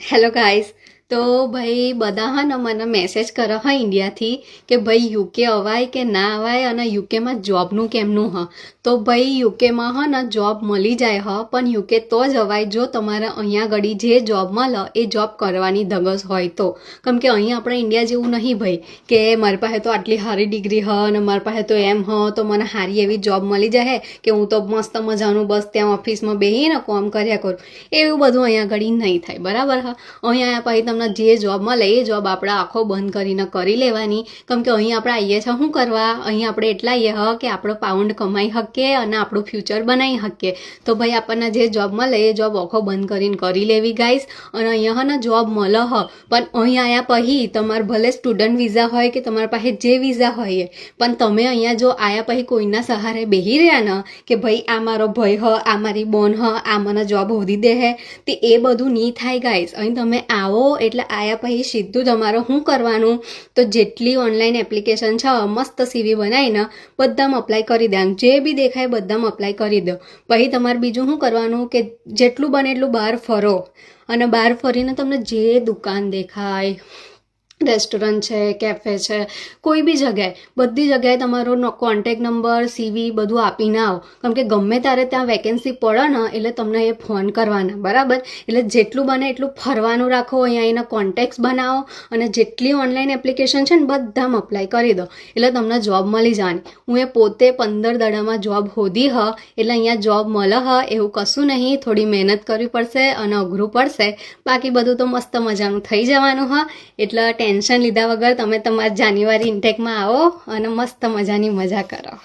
Hello guys. તો ભાઈ બધા હા ને મને મેસેજ કરે હા ઇન્ડિયાથી કે ભાઈ યુકે અવાય કે ના અવાય અને યુકેમાં જોબનું કેમનું હ. તો ભાઈ યુકેમાં હ ને જોબ મળી જાય હ, પણ યુકે તો જ અવાય જો તમારે અહીંયા ઘડી જે જોબ મળે એ જોબ કરવાની ધગસ હોય તો. કેમ કે અહીં આપણે ઇન્ડિયા જેવું નહીં ભાઈ કે મારી પાસે તો આટલી સારી ડિગ્રી હ અને મારી પાસે તો એમ હ તો મને સારી એવી જોબ મળી જાય કે હું તો મસ્ત મજાનું બસ ત્યાં ઓફિસમાં બેસીને કામ કર્યા કરું. એવું બધું અહીંયા ઘડી નહીં થાય, બરાબર હા. અહીંયા પછી તમને જે જોબ મળે એ જોબ આપણે આખો બંધ કરીને કરી લેવાની. કેમ કે અહીં આપણે આવીએ છીએ શું કરવા? અહીં આપણે એટલા આવીએ હ કે આપણો પાઉન્ડ કમાઈ શકીએ અને આપણું ફ્યુચર બનાવી શકીએ. તો ભાઈ આપણને જે જોબ મળે એ જોબ આખો બંધ કરીને કરી લેવી ગાઈસ. અને અહીંયા હા ને જોબ મળે હ, પણ અહીં આવ્યા પછી તમારે ભલે સ્ટુડન્ટ વિઝા હોય કે તમારા પાસે જે વિઝા હોય પણ તમે અહીંયા જો આવ્યા પછી કોઈના સહારે બેસી રહ્યા ને કે ભાઈ આ મારો ભાઈ હ, આ મારી બોન હ, આ મને જોબ હોધી દે હે, તે એ બધું નહીં થાય ગાઈસ. અહીં તમે આવો એટલે આયા પછી સીધું તમારે શું કરવાનું, તો જેટલી ઓનલાઈન એપ્લિકેશન છે મસ્ત સીવી બનાવીને બધામાં અપ્લાય કરી દેવાનું. જે બી દેખાય બધામાં અપ્લાય કરી દો. પછી તમારે બીજું શું કરવાનું કે જેટલું બને એટલું બહાર ફરો અને બહાર ફરીને તમને જે દુકાન દેખાય, રેસ્ટોરન્ટ છે, કેફે છે, કોઈ બી જગ્યાએ બધી જગ્યાએ તમારો કોન્ટેક નંબર, સીવી બધું આપીને આવો. કેમ કે ગમે ત્યારે ત્યાં વેકેન્સી પડે ને એટલે તમને એ ફોન કરવાના, બરાબર. એટલે જેટલું બને એટલું ફરવાનું રાખો, અહીંયા એના કોન્ટેક્ટ્સ બનાવો અને જેટલી ઓનલાઈન એપ્લિકેશન છે ને બધામાં અપ્લાય કરી દો એટલે તમને જોબ મળી જવાની. હું એ પોતે 15 દાડામાં જોબ હોધી હ, એટલે અહીંયા જોબ મળે હ એવું કશું નહીં. થોડી મહેનત કરવી પડશે અને અઘરું પડશે, બાકી બધું તો મસ્ત મજાનું થઈ જવાનું હ. એટલે ટેન્શન લીધા વગર તમે તમારા જાન્યુઆરી ઇન્ટેકમાં આવો અને મસ્ત મજાની મજા કરો.